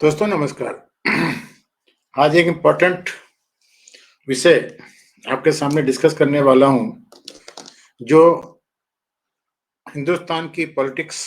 दोस्तों नमस्कार। आज एक इम्पोर्टेंट विषय आपके सामने डिस्कस करने वाला हूं, जो हिंदुस्तान की पॉलिटिक्स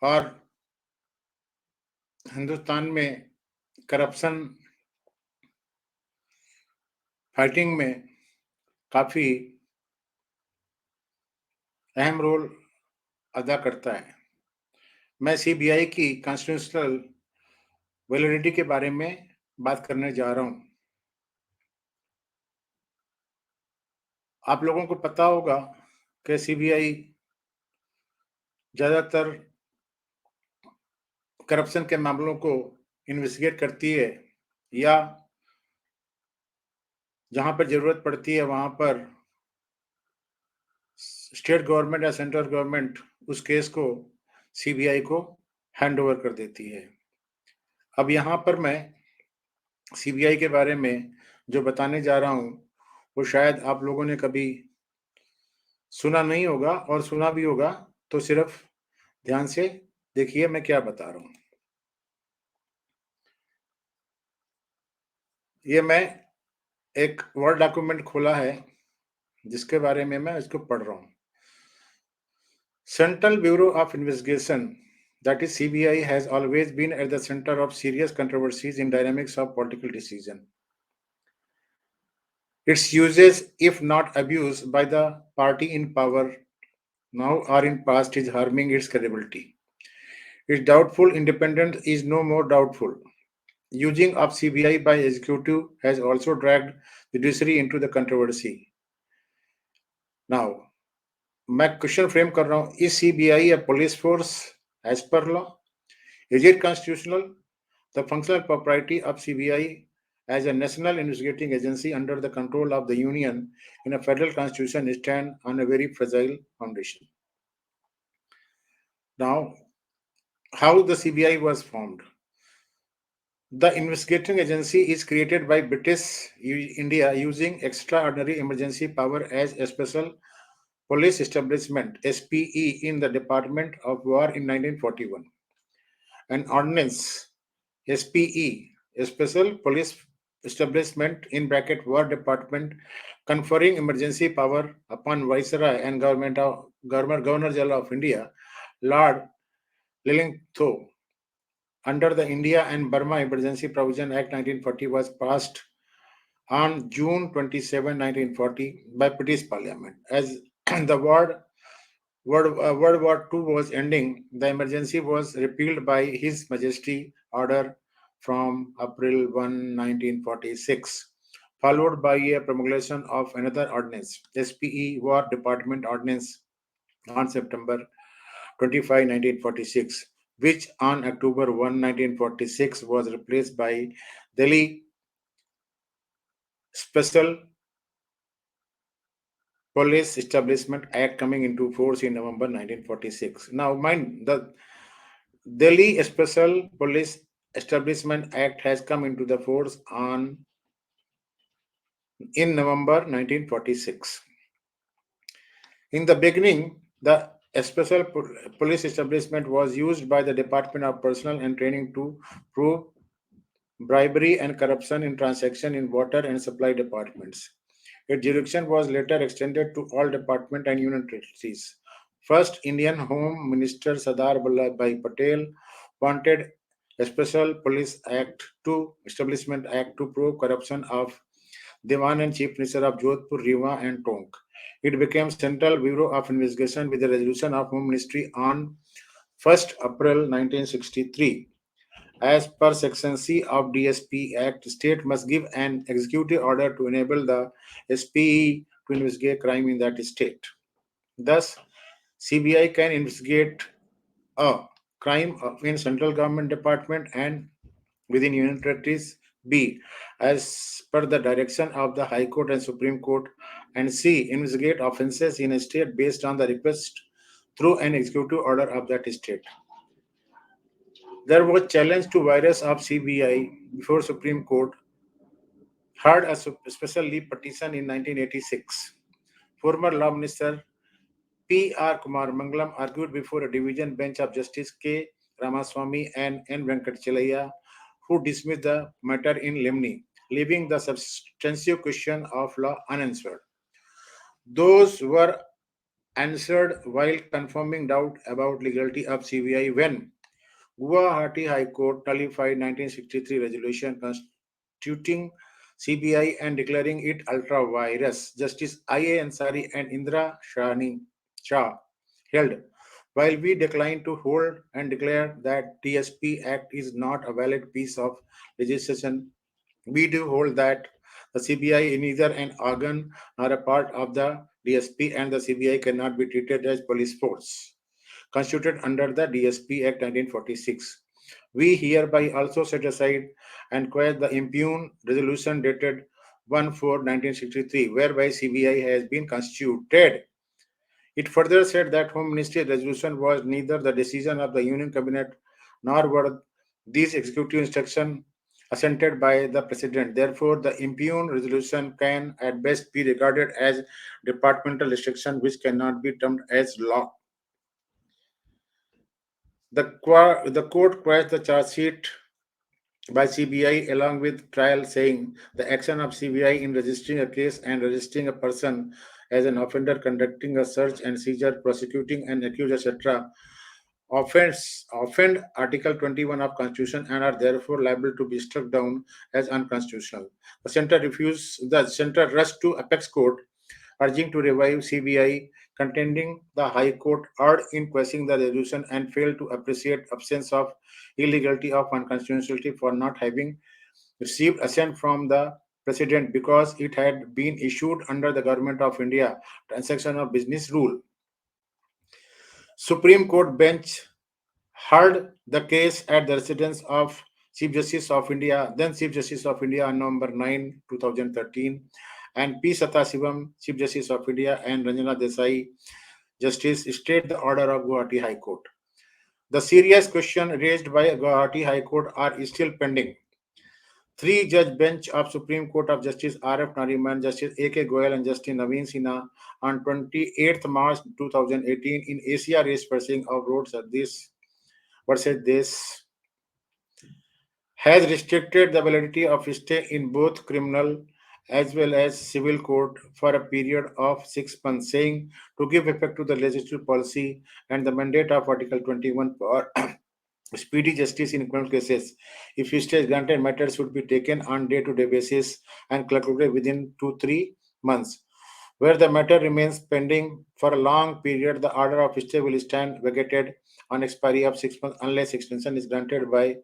और हिंदुस्तान में करप्शन फाइटिंग में काफी अहम रोल अदा करता है। मैं सीबीआई की कॉन्स्टिट्यूशनल वैलिडिटी के बारे में बात करने जा रहा हूं। आप लोगों को पता होगा कि सीबीआई ज्यादातर करप्शन के मामलों को इन्वेस्टिगेट करती है, या जहां पर जरूरत पड़ती है वहां पर स्टेट गवर्नमेंट या सेंट्रल गवर्नमेंट उस केस को सीबीआई को हैंड ओवर कर देती है। अब यहाँ पर मैं सीबीआई के बारे में जो बताने जा रहा हूँ वो शायद आप लोगों ने कभी सुना नहीं होगा, और सुना भी होगा तो सिर्फ ध्यान से देखिए मैं क्या बता रहा हूँ। ये मैं एक वर्ड डॉक्यूमेंट खोला है जिसके बारे में मैं इसको पढ़ रहा हूँ। Central Bureau of Investigation, that is CBI, has always been at the center of serious controversies in dynamics of political decision. Its uses, if not abuse by the party in power now or in past, is harming its credibility. Its doubtful independence is no more doubtful. Using of CBI by executive has also dragged the judiciary into the controversy. Now, मैं question frame कर रहा हूँ, is CBI a police force as per law? Is it constitutional? The functional propriety of CBI as a national investigating agency under the control of the Union in a federal constitution stand on a very fragile foundation. Now, how the CBI was formed? The investigating agency is created by British India using extraordinary emergency power as a special police establishment (SPE) in the Department of War in 1941. An ordinance SPE, a special police establishment in bracket War Department, conferring emergency power upon Viceroy and Governor General of India, Lord Lillingthow, under the India and Burma Emergency Provision Act 1940 was passed on June 27, 1940 by British Parliament. As the World War II was ending, the emergency was repealed by His Majesty Order from April 1, 1946, followed by a promulgation of another ordinance, SPE War Department Ordinance, on September 25, 1946, which on October 1, 1946 was replaced by Delhi Special Police Establishment Act coming into force in November 1946. Now, mind the Delhi Special Police Establishment Act has come into the force in November 1946. In the beginning, the Special Police Establishment was used by the Department of Personnel and Training to prove bribery and corruption in transaction in water and supply departments. Its jurisdiction was later extended to all department and union territories. First, Indian Home Minister Sardar Vallabhbhai Patel wanted a special police act to establishment act to prove corruption of Diwan and Chief Minister of Jodhpur, Rewa and Tonk. It became Central Bureau of Investigation with the resolution of Home Ministry on 1st April 1963. As per Section C of DSP Act, state must give an executive order to enable the SPE to investigate crime in that state. Thus, CBI can investigate a crime in central government department and within union territories. B, as per the direction of the High Court and Supreme Court. And C, investigate offences in a state based on the request through an executive order of that state. There was challenge to virus of CBI before Supreme Court heard a special leave petition in 1986. Former Law Minister P. R. Kumar Mangalam argued before a division bench of Justice K. Ramaswamy and N. Venkatachalaya, who dismissed the matter in limine, leaving the substantive question of law unanswered. Those were answered while confirming doubt about legality of CBI when Guwahati High Court nullified 1963 resolution constituting CBI and declaring it ultra virus. Justice I.A. Ansari and Indra Shah held. While we declined to hold and declare that TSP Act is not a valid piece of legislation, we do hold that the CBI is neither an organ nor a part of the DSP, and the CBI cannot be treated as police force constituted under the DSP Act 1946. We hereby also set aside and quash the impugned resolution dated 1/4/1963, whereby CBI has been constituted. It further said that Home Ministry resolution was neither the decision of the Union Cabinet nor were these executive instructions assented by the President. Therefore, the impugned resolution can at best be regarded as departmental restriction which cannot be termed as law. The court quashed the charge sheet by CBI along with trial saying the action of CBI in registering a case and registering a person as an offender, conducting a search and seizure, prosecuting an accused, etc., offend Article 21 of Constitution and are therefore liable to be struck down as unconstitutional. The center rushed to Apex Court urging to revive CBI, contending the High Court erred in questioning the resolution and failed to appreciate absence of illegality of unconstitutionality for not having received assent from the President because it had been issued under the Government of India transaction of business rule. Supreme Court bench heard the case at the residence of Chief Justice of India, then Chief Justice of India on November 9, 2013, and P. Sathasivam, Chief Justice of India, and Ranjana Desai, Justice, stayed the order of Guwahati High Court. The serious questions raised by Guwahati High Court are still pending. Three-judge bench of Supreme Court of Justice R.F. Nariman, Justice A.K. Goyal, and Justice Naveen Sinha on 28th March 2018 in Asia race pursuing of roads at this versus this has restricted the validity of stay in both criminal as well as civil court for a period of 6 months, saying to give effect to the legislative policy and the mandate of Article 21 for speedy justice in criminal cases. If stay is granted, matters should be taken on day-to-day basis and concluded within 2-3 months. Where the matter remains pending for a long period, the order of stay will stand vacated on expiry of 6 months unless extension is granted by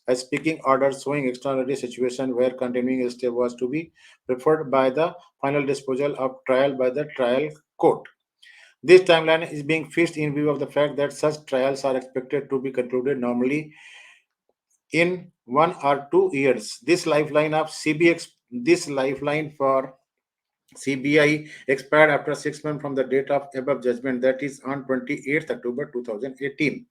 a speaking order showing extraordinary situation where continuing stay was to be preferred by the final disposal of trial by the trial court. This timeline is being fixed in view of the fact that such trials are expected to be concluded normally in 1 or 2 years. This lifeline for CBI expired after 6 months from the date of above judgment, that is on 28th October 2018.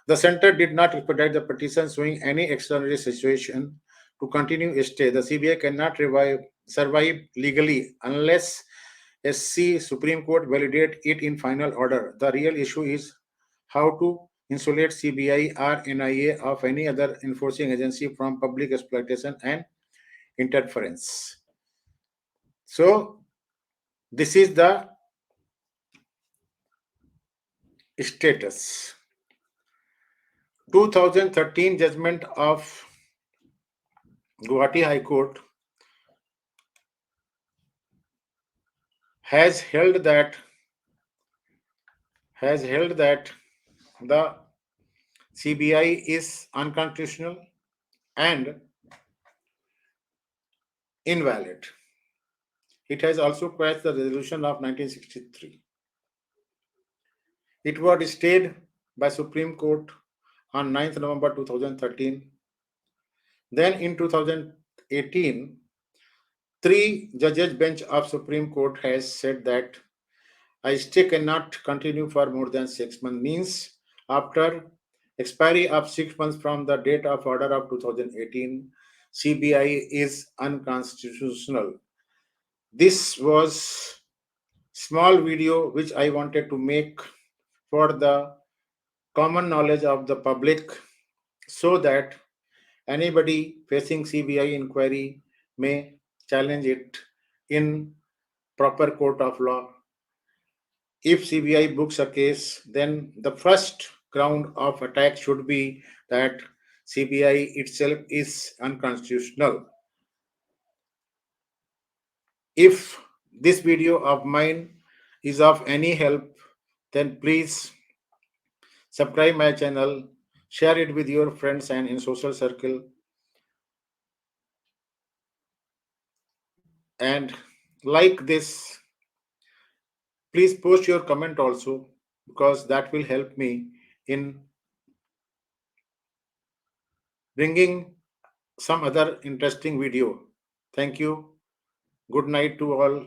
The center did not expedite the petition showing any extraordinary situation to continue stay. The CBI cannot survive legally unless SC Supreme Court validate it in final order. The real issue is how to insulate CBI or NIA of any other enforcing agency from public exploitation and interference. So this is the status. 2013 judgment of Guwahati High Court has held that the CBI is unconstitutional and invalid. It has also quashed the resolution of 1963. It was stayed by Supreme Court on 9th November 2013. Then in 2018, three judges bench of Supreme Court has said that I stay cannot continue for more than 6 months. Means after expiry of 6 months from the date of order of 2018, CBI is unconstitutional. This was small video which I wanted to make for the common knowledge of the public so that anybody facing CBI inquiry may challenge it in proper court of law. If CBI books a case, then the first ground of attack should be that CBI itself is unconstitutional. If this video of mine is of any help, then please subscribe my channel, share it with your friends and in social circle, and like this. Please post your comment also because that will help me in bringing some other interesting video. Thank you. Good night to all.